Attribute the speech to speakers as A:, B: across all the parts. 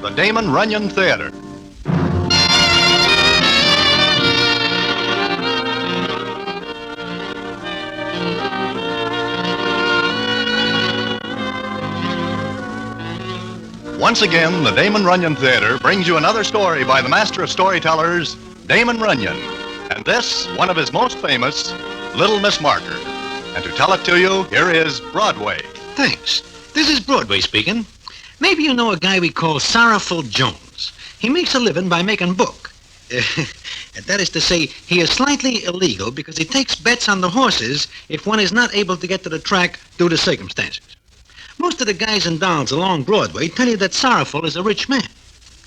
A: the Damon Runyon Theater. Once again, the Damon Runyon Theater brings you another story by the master of storytellers, Damon Runyon. And this, one of his most famous, Little Miss Marker. And to tell it to you, here is Broadway.
B: Thanks. This is Broadway speaking. Maybe you know a guy we call Sorrowful Jones. He makes a living by making book. That is to say, he is slightly illegal because he takes bets on the horses if one is not able to get to the track due to circumstances. Most of the guys and dolls along Broadway tell you that Sorrowful is a rich man.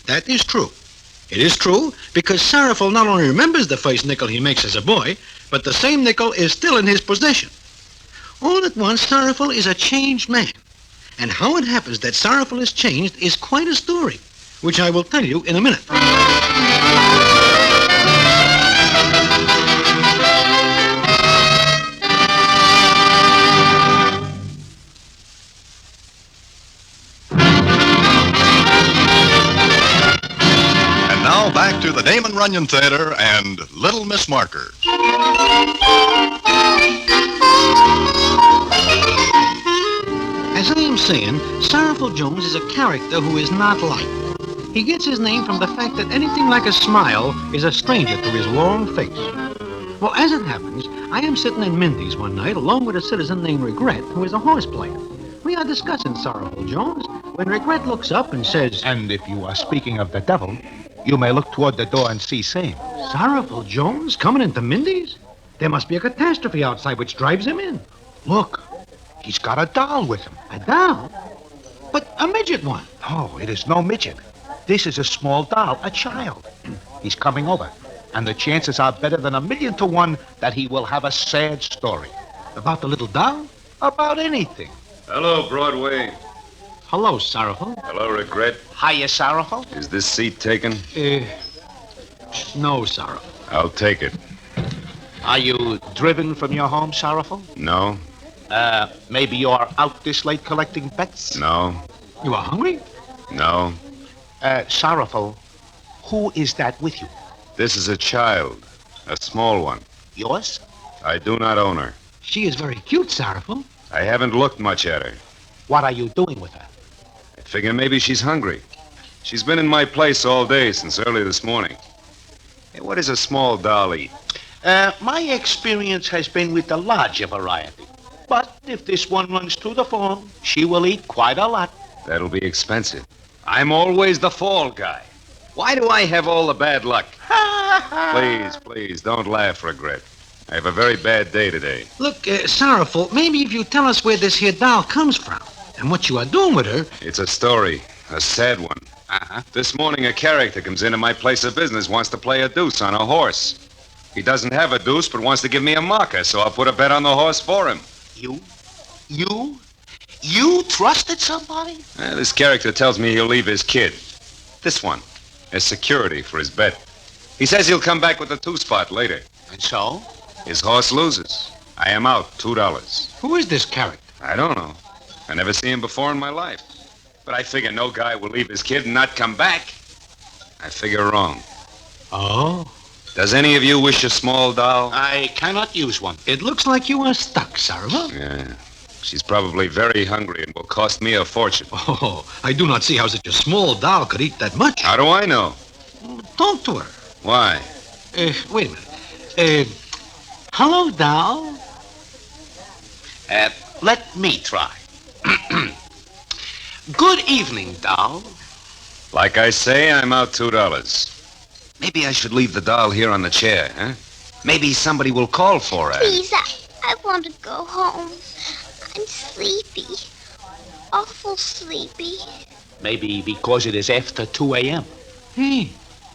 B: That is true. It is true because Sorrowful not only remembers the first nickel he makes as a boy, but the same nickel is still in his possession. All at once, Sorrowful is a changed man. And how it happens that Sorrowful is changed is quite a story, which I will tell you in a minute.
A: And now back to the Damon Runyon Theater and Little Miss Marker.
B: As I am saying, Sorrowful Jones is a character who is not liked. He gets his name from the fact that anything like a smile is a stranger to his long face. Well, as it happens, I am sitting in Mindy's one night along with a citizen named Regret, who is a horse player. We are discussing Sorrowful Jones when Regret looks up and says,
C: "And if you are speaking of the devil, you may look toward the door and see same."
B: Sorrowful Jones coming into Mindy's? There must be a catastrophe outside which drives him in.
C: Look, he's got a doll with him.
B: A doll? But a midget one.
C: No, it is no midget. This is a small doll, a child. He's coming over, and the chances are better than 1,000,000 to 1 that he will have a sad story.
B: About the little doll?
C: About anything.
D: Hello, Broadway.
B: Hello, Sorrowful.
D: Hello, Regret.
C: Hiya, Sorrowful.
D: Is this seat taken?
B: No, Sorrowful.
D: I'll take it.
C: Are you driven from your home, Sorrowful?
D: No?
C: Maybe you're out this late collecting bets?
D: No?
B: You are hungry?
D: No?
C: Sorrowful, who is that with you?
D: This is a child. A small one.
C: Yours?
D: I do not own her.
B: She is very cute, Sorrowful.
D: I haven't looked much at her.
C: What are you doing with her?
D: I figure maybe she's hungry. She's been in my place all day since early this morning. Hey, what does a small doll eat?
C: My experience has been with the larger variety. But if this one runs through the form, she will eat quite a lot.
D: That'll be expensive. I'm always the fall guy. Why do I have all the bad luck? Please, don't laugh, Regret. I have a very bad day today.
B: Look, Sorrowful, maybe if you tell us where this here doll comes from and what you are doing with her.
D: It's a story, a sad one. This morning, a character comes into my place of business, wants to play a deuce on a horse. He doesn't have a deuce, but wants to give me a marker, so I'll put a bet on the horse for him.
C: You trusted somebody?
D: This character tells me he'll leave his kid. This one, as security for his bet. He says he'll come back with a 2-spot later.
C: And so?
D: His horse loses. I am out $2.
B: Who is this character?
D: I don't know. I never seen him before in my life. But I figure no guy will leave his kid and not come back. I figure wrong.
B: Oh?
D: Does any of you wish a small doll?
C: I cannot use one.
B: It looks like you are stuck, Sorrowful.
D: Yeah. She's probably very hungry and will cost me a fortune.
B: Oh, I do not see how such a small doll could eat that much.
D: How do I know?
B: Talk to her.
D: Why?
B: Wait a minute. Hello, doll.
C: Let me try. Good evening, doll.
D: Like I say, I'm out $2. Maybe I should leave the doll here on the chair, huh? Maybe somebody will call for her.
E: Please, I want to go home. I'm sleepy. Awful sleepy.
C: Maybe because it is after 2 a.m.
B: Hey,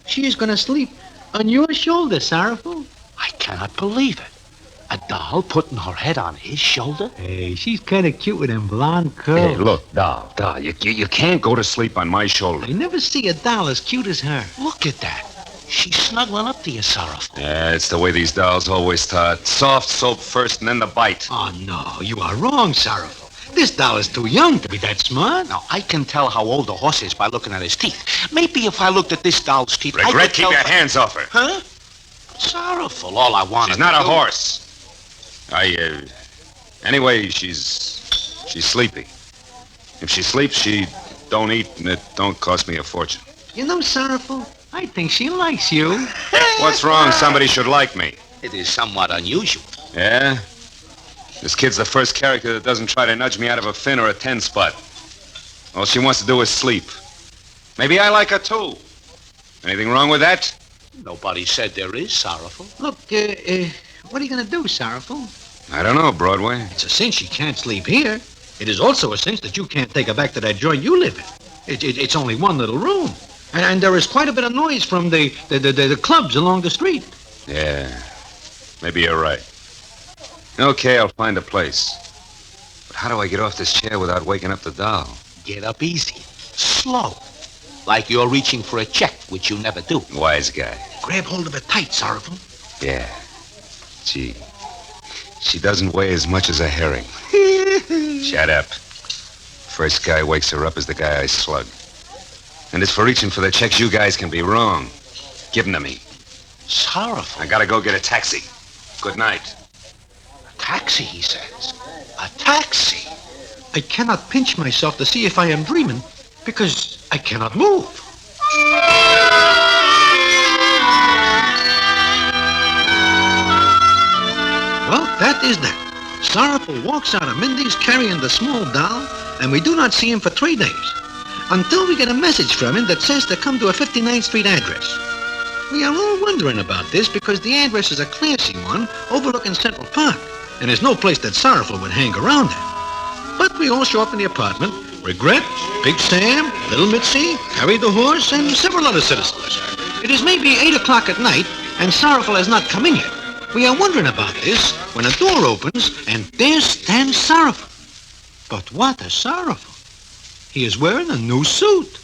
B: she is going to sleep on your shoulder, Sorrowful.
C: I cannot believe it. A doll putting her head on his shoulder?
B: Hey, she's kind of cute with them blonde curls.
D: Hey, look, doll, you can't go to sleep on my shoulder.
B: I never see a doll as cute as her.
C: Look at that. She's snuggling up to you, Sorrowful.
D: Yeah, it's the way these dolls always start. Soft soap first and then the bite.
B: Oh, no, you are wrong, Sorrowful. This doll is too young to be that smart.
C: Now, I can tell how old the horse is by looking at his teeth. Maybe if I looked at this doll's teeth, I
D: Regret,
C: could
D: keep
C: tell...
D: your hands off her.
C: Huh? Sorrowful, all I want.
D: She's not a horse. Anyway, she's sleepy. If she sleeps, she don't eat, and it don't cost me a fortune.
B: You know, Sorrowful, I think she likes you.
D: What's wrong? Somebody should like me.
C: It is somewhat unusual.
D: Yeah? This kid's the first character that doesn't try to nudge me out of a fin or a 10 spot. All she wants to do is sleep. Maybe I like her, too. Anything wrong with that?
C: Nobody said there is, Sorrowful.
B: Look, what are you going to do, Sorrowful?
D: I don't know, Broadway.
B: It's a cinch she can't sleep here. It is also a cinch that you can't take her back to that joint you live in. It's only one little room. And there is quite a bit of noise from the clubs along the street.
D: Yeah, maybe you're right. Okay, I'll find a place. But how do I get off this chair without waking up the doll?
C: Get up easy. Slow. Like you're reaching for a check, which you never do.
D: Wise guy.
B: Grab hold of it tight, Sorrowful.
D: Yeah. She doesn't weigh as much as a herring. Shut up. First guy wakes her up is the guy I slug. And as for reaching for the checks, you guys can be wrong. Give them to me.
C: Sorrowful.
D: I gotta go get a taxi. Good night.
C: A taxi, he says. A taxi.
B: I cannot pinch myself to see if I am dreaming because I cannot move. Well, that is that. Sorrowful walks out of Mindy's carrying the small doll, and we do not see him for 3 days. Until we get a message from him that says to come to a 59th Street address. We are all wondering about this because the address is a classy one overlooking Central Park, and there's no place that Sorrowful would hang around at. But we all show up in the apartment. Regret, Big Sam, Little Mitzi, Harry the horse, and several other citizens. It is maybe 8 o'clock at night, and Sorrowful has not come in yet. We are wondering about this when a door opens, and there stands Sorrowful. But what a Sorrowful. He is wearing a new suit.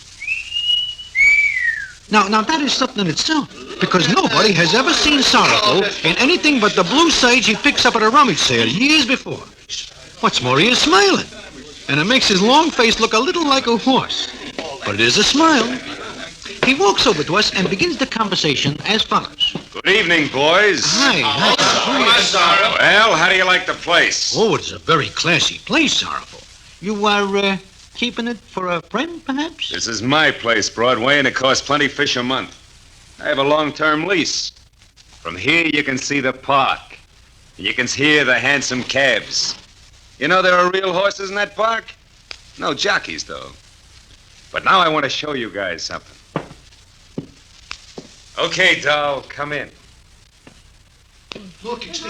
B: Now that is something in itself, because nobody has ever seen Sorrowful in anything but the blue sage he picks up at a rummage sale years before. What's more, he is smiling, and it makes his long face look a little like a horse. But it is a smile. He walks over to us and begins the conversation as follows.
D: Good evening, boys.
B: Hi.
D: Well, how do you like the place?
B: Oh, it's a very classy place, Sorrowful. You are, keeping it for a friend, perhaps?
D: This is my place, Broadway, and it costs plenty fish a month. I have a long-term lease. From here, you can see the park. And you can hear the handsome cabs. You know there are real horses in that park? No jockeys, though. But now I want to show you guys something. Okay, doll, come in.
C: Look, it's the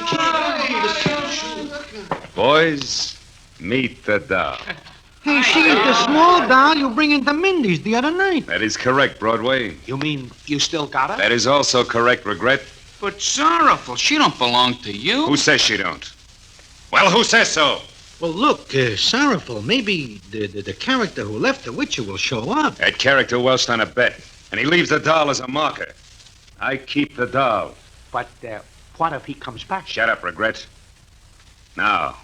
C: kid.
D: Boys, meet the doll.
B: Hey, she is the small doll you bring into Mindy's the other night.
D: That is correct, Broadway.
C: You mean you still got her?
D: That is also correct, Regret.
F: But Sorrowful, she don't belong to you.
D: Who says she don't? Well, who says so?
B: Well, look, Sorrowful, maybe the character who left the Witcher will show up.
D: That character welched on a bet, and he leaves the doll as a marker. I keep the doll.
C: But what if he comes back?
D: Shut up, Regret. Now.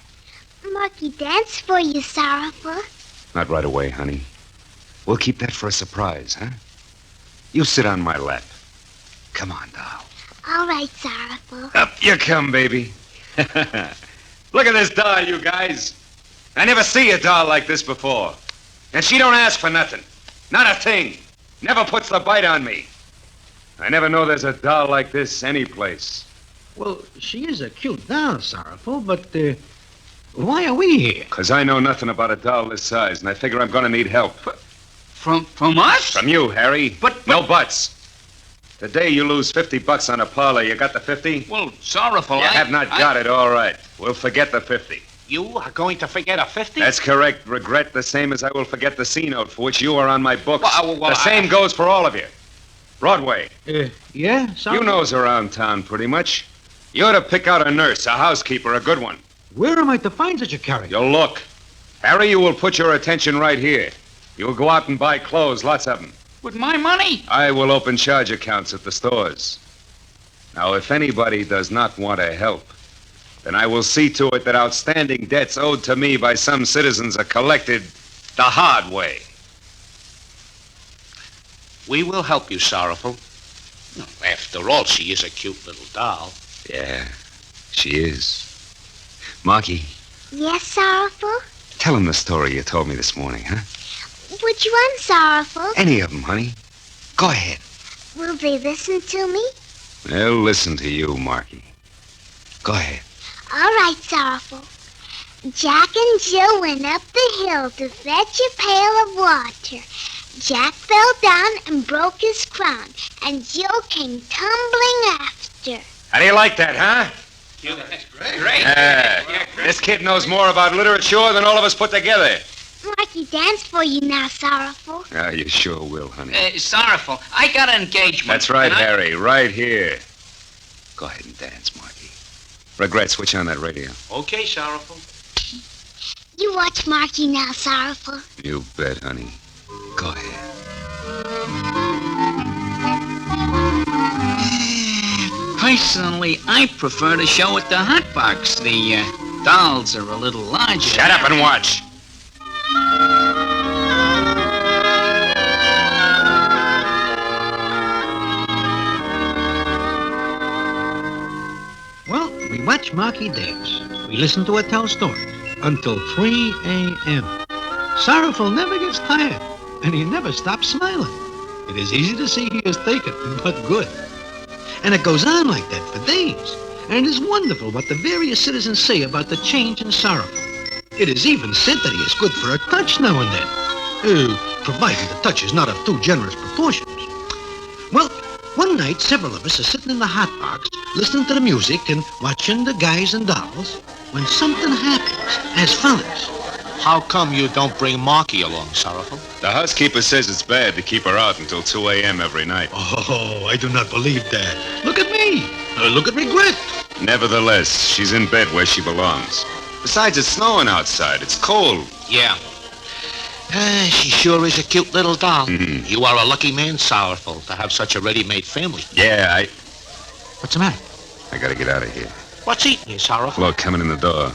E: Marky dance for you, Sorrowful.
D: Not right away, honey. We'll keep that for a surprise, huh? You sit on my lap. Come on, doll.
E: All right, Sorrowful.
D: Up you come, baby. Look at this doll, you guys. I never see a doll like this before. And she don't ask for nothing. Not a thing. Never puts the bite on me. I never know there's a doll like this anyplace.
B: Well, she is a cute doll, Sorrowful, but why are we here?
D: Because I know nothing about a doll this size, and I figure I'm going to need help.
F: From us?
D: From you, Harry.
F: But-
D: No buts. The day you lose $50 on a parlor, you got the 50?
F: Well, Sorrowful,
D: You have not got it, all right. We'll forget the 50.
C: You are going to forget a 50?
D: That's correct. Regret the same as I will forget the C note for which you are on my books.
F: Well,
D: the same goes for all of you. Broadway,
B: Yeah, Sorrowful?
D: you knows around town pretty much. You ought to pick out a nurse, a housekeeper, a good one.
B: Where am I to find such a character?
D: You'll look. Harry, you will put your attention right here. You will go out and buy clothes, lots of them.
F: with my money?
D: I will open charge accounts at the stores. Now, if anybody does not want to help, then I will see to it that outstanding debts owed to me by some citizens are collected the hard way.
G: We will help you, Sorrowful. After all, she is a cute little doll.
D: Yeah, she is. Marky,
E: Yes, Sorrowful?
D: tell him the story you told me this morning, huh?
E: Which one, Sorrowful?
D: Any of them, honey. Go ahead.
E: Will they listen to me?
D: They'll listen to you, Marky. Go ahead.
E: All right, Sorrowful. Jack and Jill went up the hill to fetch a pail of water. Jack fell down and broke his crown, and Jill came tumbling after.
D: How do you like that, huh?
F: Great.
D: This kid knows more about literature than all of us put together.
E: Marky dance for you now, Sorrowful.
D: Ah, you sure will, honey.
F: Sorrowful, I got an engagement.
D: That's right,
F: and
D: Harry, right here. Go ahead and dance, Marky. Regret, switch on that radio.
G: Okay, Sorrowful.
E: You watch Marky now, Sorrowful.
D: You bet, honey. Go ahead.
F: Personally, I prefer to show at the hot box. The dolls are a little larger.
D: Shut up and watch.
B: Well, we watch Marky dance. We listen to her tell stories until 3 a.m. Sorrowful never gets tired, and he never stops smiling. It is easy to see he is taken, but good. And it goes on like that for days. And it is wonderful what the various citizens say about the change in Sorrowful. It is even said that he is good for a touch now and then. Provided the touch is not of too generous proportions. Well, one night, several of us are sitting in the hot box, listening to the music and watching the guys and dolls, when something happens as follows.
C: How come you don't bring Marky along, Sorrowful?
D: The housekeeper says it's bad to keep her out until 2 a.m. every night.
B: Oh, I do not believe that. Look at me. Look at Regret.
D: Nevertheless, she's in bed where she belongs. Besides, it's snowing outside. It's cold.
G: Yeah. She sure is a cute little doll.
D: Mhm.
G: You are a lucky man, Sorrowful, to have such a ready-made family.
D: Yeah,
B: What's the matter?
D: I gotta get out of here.
G: What's eating you, Sorrowful?
D: Look, coming in the door.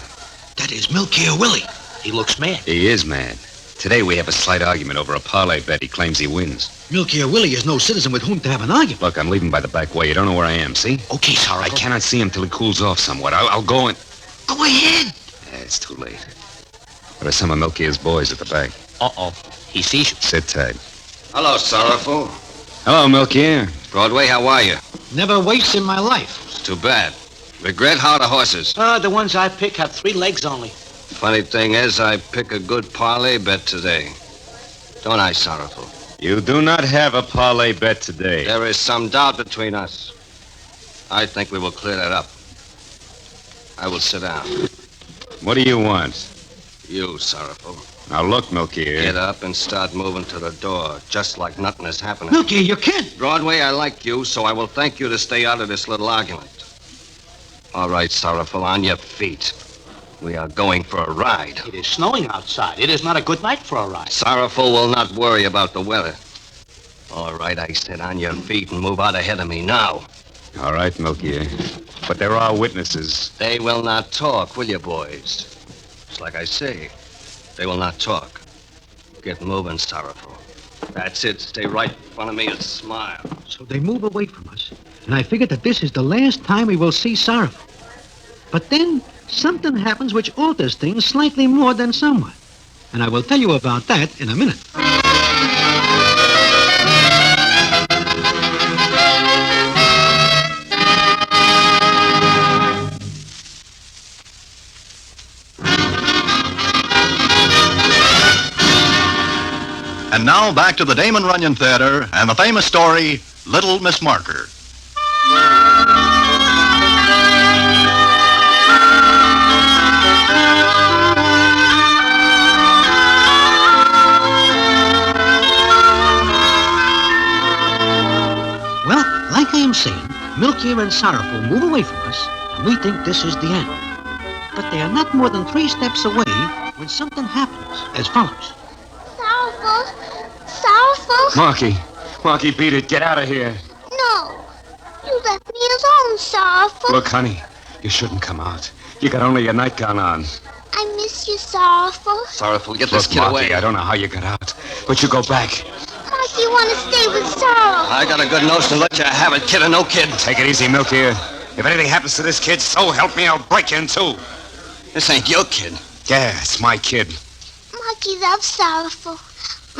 B: That is Milky or Willie.
G: He looks mad.
D: He is mad. Today we have a slight argument over a parlay bet he claims he wins.
B: Milky or Willie is no citizen with whom to have an argument.
D: Look, I'm leaving by the back way. You don't know where I am, see?
G: Okay,
D: I
G: Sorrowful.
D: cannot see him till he cools off somewhat. I'll go and...
G: Go ahead.
D: It's too late. There are some of Milky's boys at the back.
G: Uh-oh. He sees you.
D: Sit tight.
H: Hello, Sorrowful.
D: Hello, Milky.
H: Broadway, how are you?
B: Never wastes in my life.
H: It's too bad. Regret, how are the horses?
G: The ones I pick have 3 legs only.
H: Funny thing is, I pick a good parlay bet today. Don't I, Sorrowful?
D: You do not have a parlay bet today.
H: There is some doubt between us. I think we will clear that up. I will sit down.
D: What do you want?
H: You, Sorrowful.
D: Now look, Milky.
H: Get up and start moving to the door, just like nothing is happening.
B: Milky, you can't.
H: Broadway, I like you, so I will thank you to stay out of this little argument. All right, Sorrowful, on your feet. We are going for a ride.
G: It is snowing outside. It is not a good night for a ride.
H: Sorrowful will not worry about the weather. All right, I said on your feet and move out ahead of me now.
D: All right, Milky. But there are witnesses.
H: They will not talk, will you, boys? It's like I say. They will not talk. Get moving, Sorrowful. That's it. Stay right in front of me and smile.
B: So they move away from us, and I figure that this is the last time we will see Sorrowful. But then something happens which alters things slightly more than somewhat. And I will tell you about that in a minute.
A: And now back to the Damon Runyon Theater and the famous story, Little Miss Marker.
B: Well, like I am saying, Milky and Sorrowful move away from us, and we think this is the end. But they are not more than 3 steps away when something happens as follows.
E: Sorrowful. Sorrowful.
D: Marky, beat it. Get out of here.
E: No. You left me alone, Sorrowful.
D: Look, honey, you shouldn't come out. You got only your nightgown on.
E: I miss you, Sorrowful.
H: Sorrowful, get this
D: Look,
H: kid
D: Marky,
H: away.
D: I don't know how you got out, but you go back.
E: Marky, you want to stay with Sorrow.
H: I got a good notion to let you have it, kid or no kid.
D: Take it easy, Milky. If anything happens to this kid, so help me, I'll break you in two.
H: This ain't your kid.
D: Yeah, it's my kid.
E: Marky loves Sorrowful.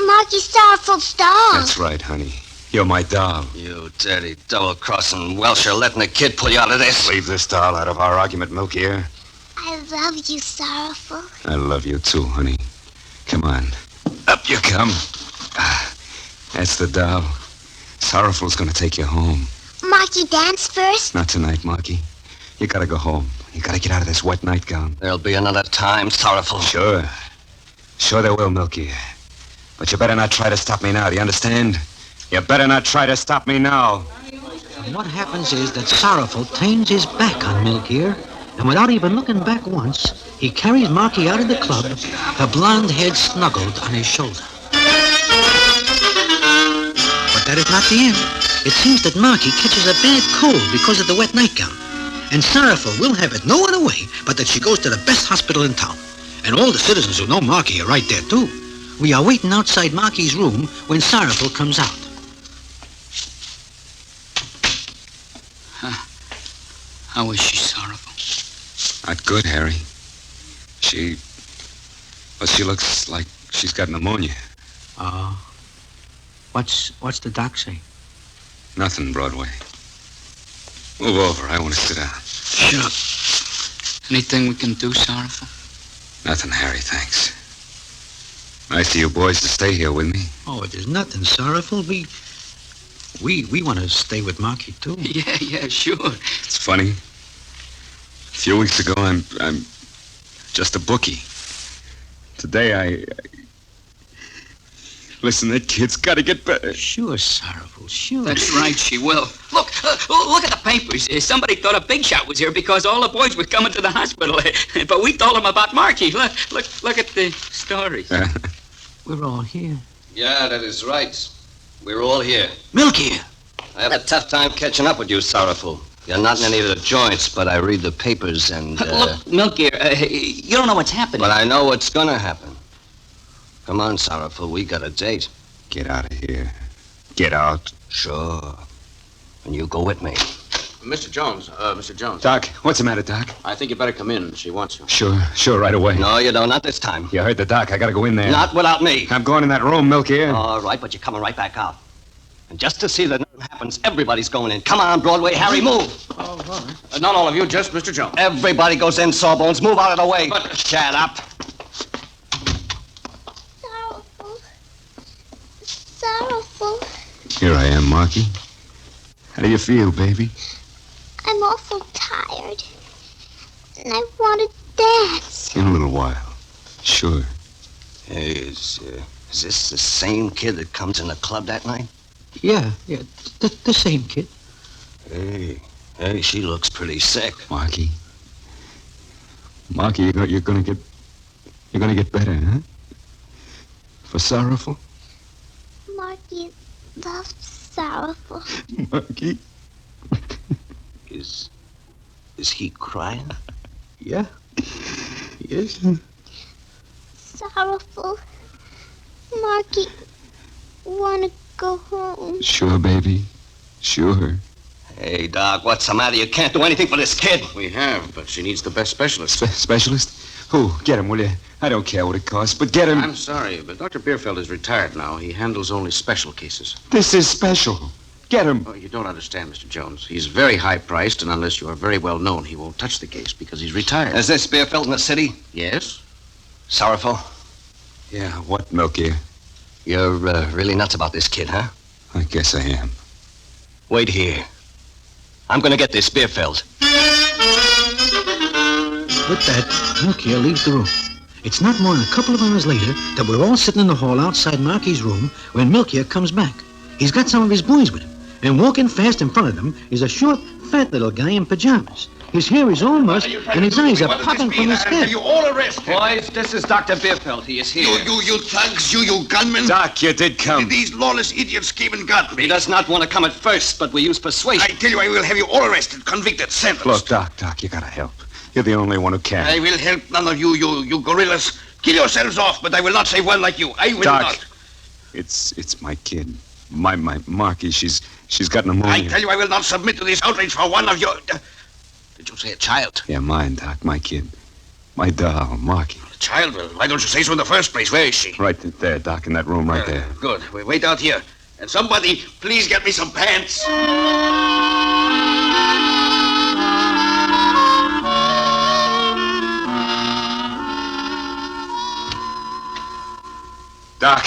E: Marky's Sorrowful's dog.
D: That's right, honey. You're my doll.
H: You dirty, double-crossing Welsher letting a kid pull you out of this.
D: Leave this doll out of our argument, Milky.
E: I love you, Sorrowful.
D: I love you too, honey. Come on. Up you come. That's the doll. Sorrowful's gonna take you home.
E: Marky, dance first.
D: Not tonight, Marky. You gotta go home. You gotta get out of this wet nightgown.
H: There'll be another time, Sorrowful.
D: Sure. Sure there will, Milky. But you better not try to stop me now, do you understand? You better not try to stop me now.
B: And what happens is that Sorrowful turns his back on Milky, and without even looking back once, he carries Marky out of the club, her blonde head snuggled on his shoulder. But that is not the end. It seems that Marky catches a bad cold because of the wet nightgown. And Sorrowful will have it no other way but that she goes to the best hospital in town. And all the citizens who know Marky are right there, too. We are waiting outside Marky's room when Sorrowful comes out.
F: How is she, Sorrowful?
D: Not good, Harry. She looks like she's got pneumonia.
B: What's the doc say?
D: Nothing, Broadway. Move over. I want to sit down.
F: Sure. Anything we can do, Sorrowful?
D: Nothing, Harry, thanks. Nice of you boys to stay here with me.
B: Oh, there's nothing, Sorrowful. We want to stay with Marky, too.
F: Yeah, sure.
D: It's funny. A few weeks ago, I'm just a bookie. Today, Listen, that kid's got to get better.
B: Sure, Sorrowful, sure.
F: That's right, she will. Look at the papers. Somebody thought a big shot was here because all the boys were coming to the hospital. But we told them about Marky. Look at the stories.
B: We're all here.
H: Yeah, that is right. We're all here.
B: Milky!
H: I have a tough time catching up with you, Sorrowful. You're not in any of the joints, but I read the papers and,
F: Look, Milky, you don't know what's happening.
H: But I know what's gonna happen. Come on, Sorrowful, we got a date.
D: Get out of here. Get out.
H: Sure. And you go with me.
G: Mr. Jones.
D: Doc, what's the matter, Doc?
G: I think you better come in. She wants you.
D: Sure, right away.
H: No, you don't. Not this time.
D: You heard the doc. I gotta go in there.
H: Not without me.
D: I'm going in that room, Milky.
H: All right, but you're coming right back out. And just to see that nothing happens, everybody's going in. Come on, Broadway, Harry, move.
G: Oh, all right. Not all of you, just Mr. Jones.
H: Everybody goes in, Sawbones. Move out of the way.
G: But-
H: Shut up.
E: Sorrowful.
D: Here I am, Marky. How do you feel, baby?
E: I'm awful tired. And I want to dance.
D: In a little while. Sure.
H: Hey, is this the same kid that comes in the club that night?
B: Yeah, the same kid.
H: Hey, she looks pretty sick.
D: Marky, you're gonna get better, huh? For Sorrowful?
E: Marky loves Sorrowful.
D: Marky.
H: Is he crying?
B: Yeah. Yes.
E: Sorrowful. Marky, wanna go home.
D: Sure, baby. Sure.
H: Hey, Doc, what's the matter? You can't do anything for this kid.
G: We have, but she needs the best specialist.
D: Specialist? Who? Get him, will you? I don't care what it costs, but get him.
G: I'm sorry, but Dr. Bierfeld is retired now. He handles only special cases.
D: This is special. Get him.
G: Oh, you don't understand, Mr. Jones. He's very high-priced, and unless you are very well known, he won't touch the case because he's retired.
H: Is this Bierfeld in the city?
G: Yes?
H: Sorrowful?
D: Yeah, what, Milky?
H: You're really nuts about this kid, huh?
D: I guess I am.
H: Wait here. I'm gonna get this Bierfeld.
B: With that, Milky leaves the room. It's not more than a couple of hours later that we're all sitting in the hall outside Marky's room when Milky comes back. He's got some of his boys with him, and walking fast in front of them is a short, fat little guy in pajamas. His hair is all mussed, and his eyes are popping from his head.
I: You all arrested.
H: Boys, this is Dr. Bierfeld. He is here.
I: You thugs, you gunmen.
D: Doc, you did come.
I: These lawless idiots came and got me.
H: He does not want to come at first, but we use persuasion.
I: I tell you, I will have you all arrested, convicted, sentenced.
D: Look, Doc, you gotta help. You're the only one who can.
I: I will help none of you gorillas. Kill yourselves off, but I will not save one like you. I will
D: Doc,
I: not.
D: It's my kid. My Marky, she's got pneumonia.
I: I tell you, I will not submit to this outrage for one of your... Did you say a child?
D: Yeah, mine, Doc, my kid. My doll, Marky.
I: A child? Well, why don't you say so in the first place? Where is she?
D: Right there, Doc, in that room right there.
I: Good. We wait out here. And somebody, please get me some pants.
D: Doc,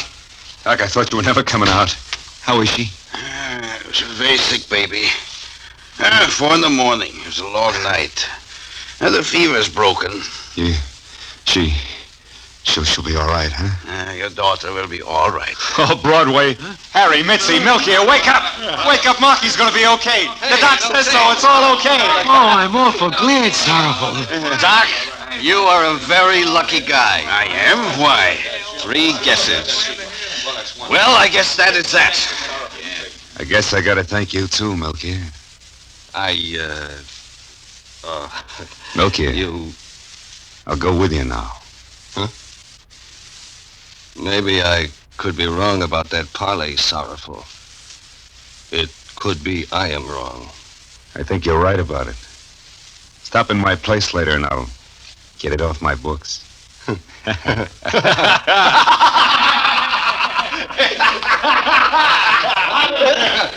D: I thought you were never coming out. How is she?
I: She's a very sick baby. 4 in the morning. It was a long night. The fever's broken.
D: Yeah, she'll be all right, huh?
I: Your daughter will be all right.
D: Oh, Broadway. Huh? Harry, Mitzi, Milky, wake up. Wake up, Marky's gonna be okay. The doc says so. It's all okay.
B: Oh, I'm awful glad, Sorrowful.
H: Doc, you are a very lucky guy.
I: I am? Why?
H: 3 guesses.
I: Well, I guess that is that.
D: I guess I gotta thank you too, Milky. Milky. I'll go with you now.
H: Huh? Maybe I could be wrong about that parlay, Sorrowful. It could be I am wrong.
D: I think you're right about it. Stop in my place later and I'll get it off my books.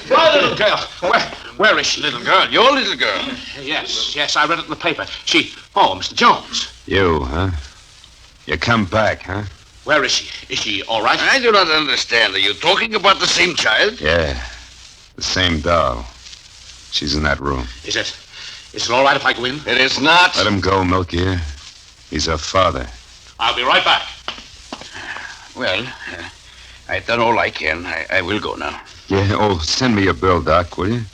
G: My little girl. Where is she?
I: Little girl, your little girl.
G: Yes, I read it in the paper. Mr. Jones.
D: You, huh? You come back, huh?
G: Where is she? Is she all right?
I: I do not understand. Are you talking about the same child?
D: Yeah, the same doll. She's in that room.
G: Is it all right if I go in?
I: It is not.
D: Let him go, Milky. He's her father.
G: I'll be right back.
I: Well, I've done all I can. I will go now.
D: Yeah, send me a bill, Doc, will you?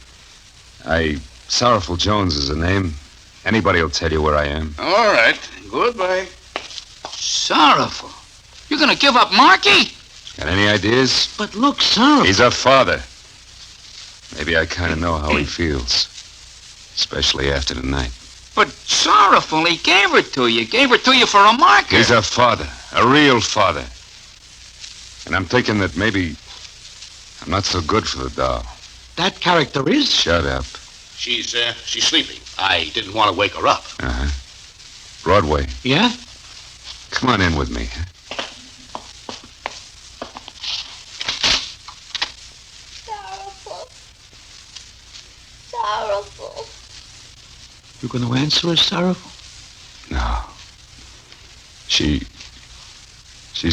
D: Sorrowful Jones is the name. Anybody will tell you where I am.
I: All right. Goodbye.
F: Sorrowful. You're gonna give up Marky?
D: Got any ideas?
B: But look, Sorrowful.
D: He's her father. Maybe I kind of know how he feels. Especially after tonight.
F: But Sorrowful, he gave her to you. Gave her to you for a marker.
D: He's her father. A real father. And I'm thinking that maybe I'm not so good for the doll.
B: That character is?
D: Shut up.
G: She's sleeping. I didn't want to wake her up.
D: Uh-huh. Broadway.
B: Yeah?
D: Come on in with me.
E: Sorrowful.
B: You going to answer us, Sorrowful?
D: No. She's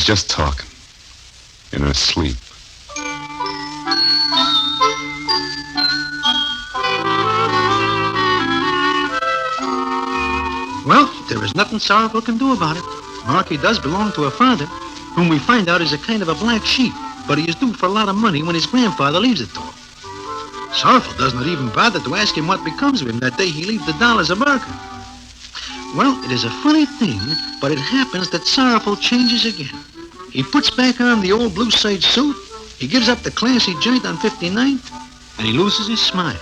D: just talking. In her sleep.
B: Well, there is nothing Sorrowful can do about it. Marky does belong to her father, whom we find out is a kind of a black sheep, but he is due for a lot of money when his grandfather leaves it to him. Sorrowful does not even bother to ask him what becomes of him that day he leaves the dollars a marker. Well, it is a funny thing, but it happens that Sorrowful changes again. He puts back on the old blue serge suit, he gives up the classy joint on 59th, and he loses his smile.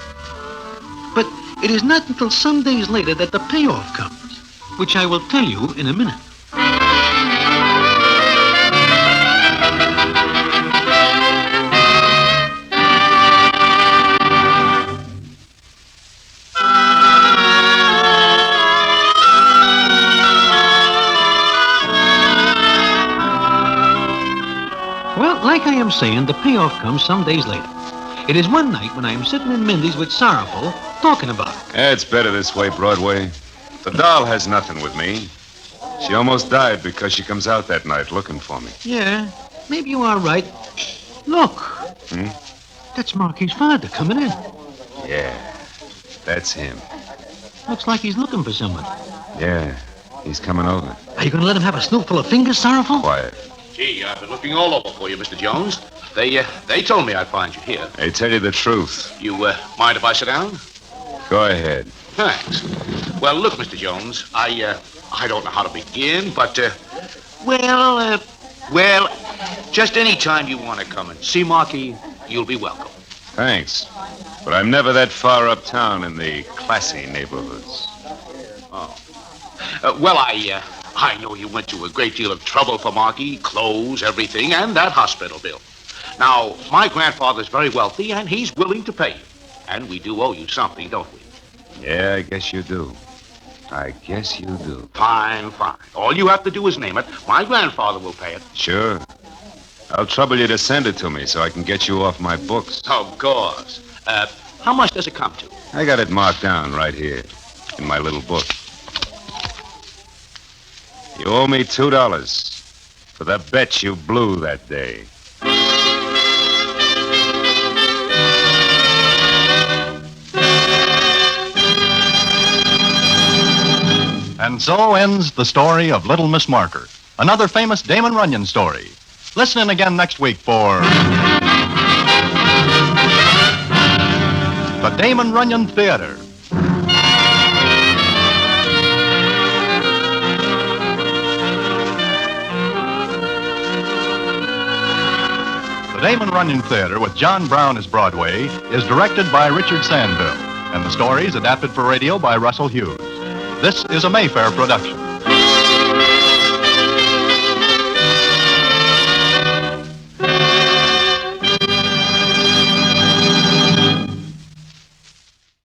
B: But it is not until some days later that the payoff comes, which I will tell you in a minute. Well, like I am saying, the payoff comes some days later. It is one night when I am sitting in Mindy's with Sorrowful, talking about it.
D: It's better this way, Broadway. The doll has nothing with me. She almost died because she comes out that night looking for me.
B: Yeah, maybe you are right. Look. That's Marky's father coming in.
D: Yeah, that's him.
B: Looks like he's looking for someone.
D: Yeah, he's coming over.
B: Are you going to let him have a snootful of fingers, Sorrowful?
D: Quiet.
G: Gee, I've been looking all over for you, Mr. Jones. They told me I'd find you here.
D: They tell you the truth.
G: You mind if I sit down?
D: Go ahead.
G: Thanks. Well, look, Mr. Jones, I don't know how to begin, but, just any time you want to come and see Marky, you'll be welcome.
D: Thanks. But I'm never that far uptown in the classy neighborhoods.
G: Oh. I know you went to a great deal of trouble for Marky, clothes, everything, and that hospital bill. Now, my grandfather's very wealthy, and he's willing to pay you. And we do owe you something, don't we?
D: Yeah, I guess you do. I guess you do.
G: Fine. All you have to do is name it. My grandfather will pay it.
D: Sure. I'll trouble you to send it to me so I can get you off my books.
G: Of course. How much does it come to?
D: I got it marked down right here in my little book. You owe me $2 for the bet you blew that day.
A: And so ends the story of Little Miss Marker, another famous Damon Runyon story. Listen in again next week for the Damon Runyon Theater. The Damon Runyon Theater with John Brown as Broadway is directed by Richard Sandville, and the story is adapted for radio by Russell Hughes. This is a Mayfair production.